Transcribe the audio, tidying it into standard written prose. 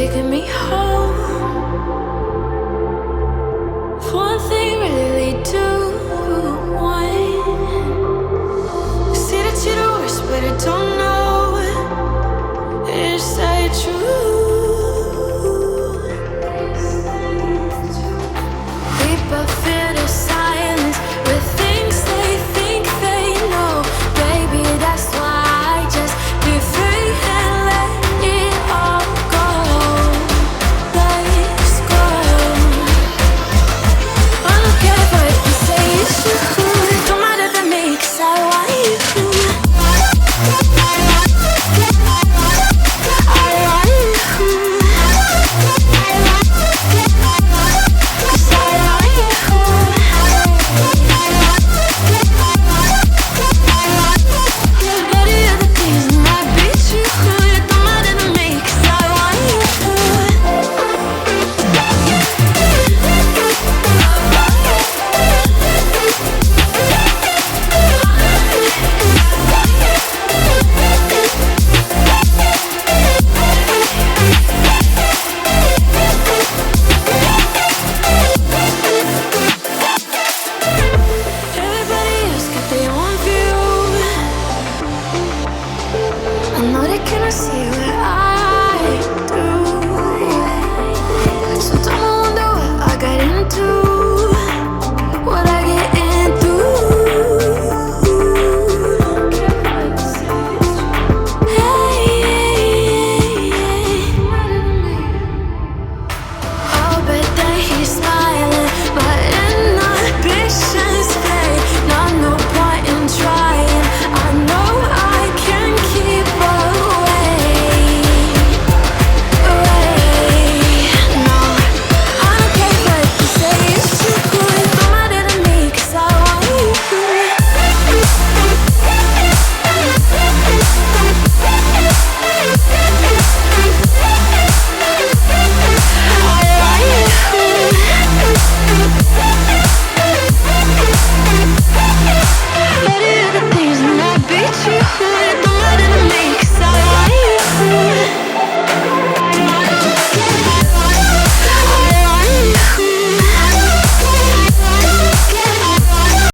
taking me home. For one thing, really lead to one. See that you're the worst, but I don't know. Is that true? We both feel the silence with things they think they know. Baby, that's why I just be free and let it all go. Let's go. I don't care what you say, it's true. Don't matter to me, 'cause I want you. I know they cannot see you.